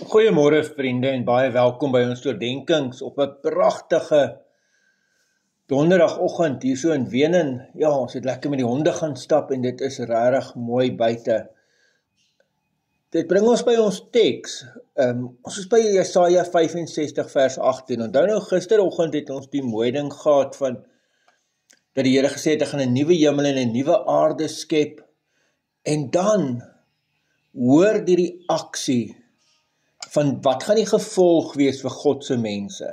Goeiemôre vriende en baie welkom by ons oordenkings op 'n pragtige donderdagoggend hier so in Wenen. Ja, ons het lekker met die honde gaan stap en dit is regtig mooi buite. Dit bring ons by ons teks. Ons is by Jesaja 65 vers 18. Onthou nou gisteroggend het ons die mooi ding gehad van dat die Here gesê het hy gaan 'n nuwe hemel en 'n nuwe aarde skep. En dan hoor die aksie van wat gaan die gevolg wees vir God se mense.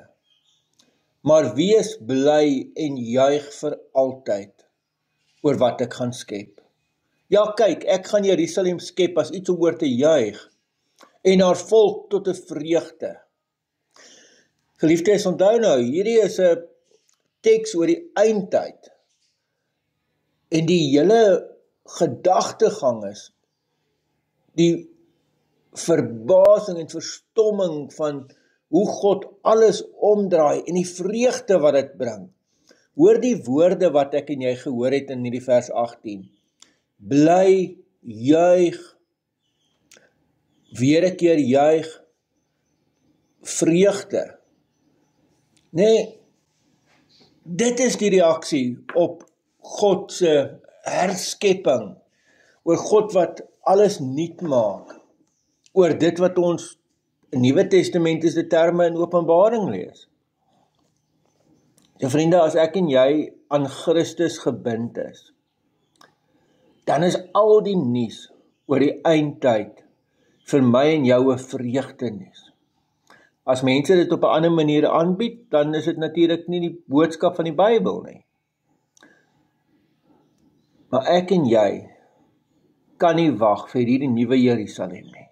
Maar wees bly en juig vir altyd oor wat ek gaan skep. Ja, kyk, ek gaan Jerusalem skep as iets om oor te juig en haar volk tot 'n vreugde. Geliefdes, onthou nou, hierdie is 'n teks oor die eindtyd. En die hele gedagtegang is die verbasing en verstomming van hoe God alles omdraai en die vreugde wat dit bring. Hoor die woorde wat ek en jy gehoor het in hierdie vers 18. Bly, juig, weer 'n keer juig, vreugde. Nee, dit is die reaksie op God se herskepping, oor God wat alles nuut maak, oor dit wat ons in Nuwe Testament is die terme in Openbaring lees. Ja vriende, as ek en jy aan Christus gebind is, dan is al die nuus oor die eindtyd vir my en jou 'n vreugdenuus. As mense dit op 'n ander manier aanbied, dan is dit natuurlik nie die boodskap van die Bybel nie. Maar ek en jy kan nie wag vir hierdie nuwe Jerusalem nie.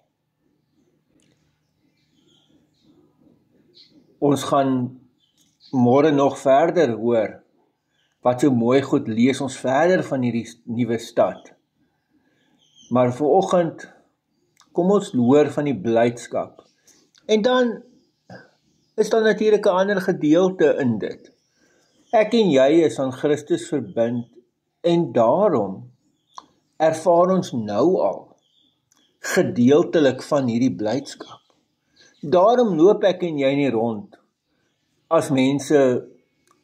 Ons gaan môre nog verder hoor, wat so mooi goed lees ons verder van hierdie nuwe stad. Maar vanoggend, kom ons hoor van die blydskap. En dan is daar natuurlik 'n ander gedeelte in dit. Ek en jy is aan Christus verbind, en daarom ervaar ons nou al gedeeltelik van hierdie blydskap. Daarom loop ek en jy nie rond as mense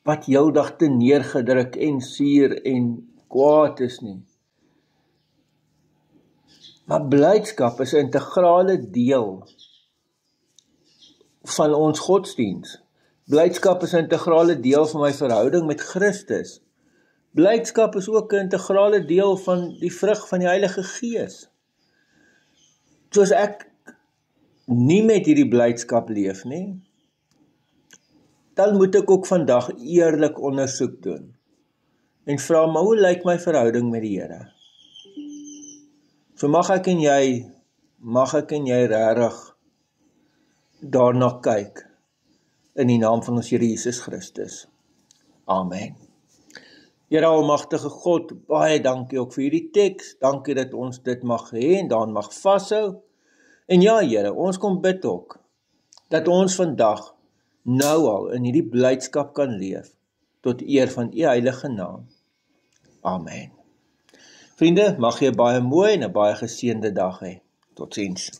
wat heeldag te neergedruk en suur en kwaad is nie. Maar blydskap is 'n integrale deel van ons godsdiens. Blydskap is 'n integrale deel van my verhouding met Christus. Blydskap is ook 'n integrale deel van die vrug van die Heilige Gees. Soos ek nie met hierdie blydskap leef nie, dan moet ek ook vandag eerlik ondersoek doen en vra, maar hoe lyk my verhouding met die Here? So mag ek en jy regtig daarna kyk in die naam van ons Here Jesus Christus. Amen. Here almagtige God, baie dankie ook vir hierdie teks. Dankie dat ons dit mag hê en daaraan mag vashou. En ja, Here, ons kom bid ook dat ons vandag nou al in hierdie blydskap kan leef tot eer van U heilige naam. Amen. Vriende, mag jy 'n baie mooi en 'n baie geseënde dag hê. Totsiens.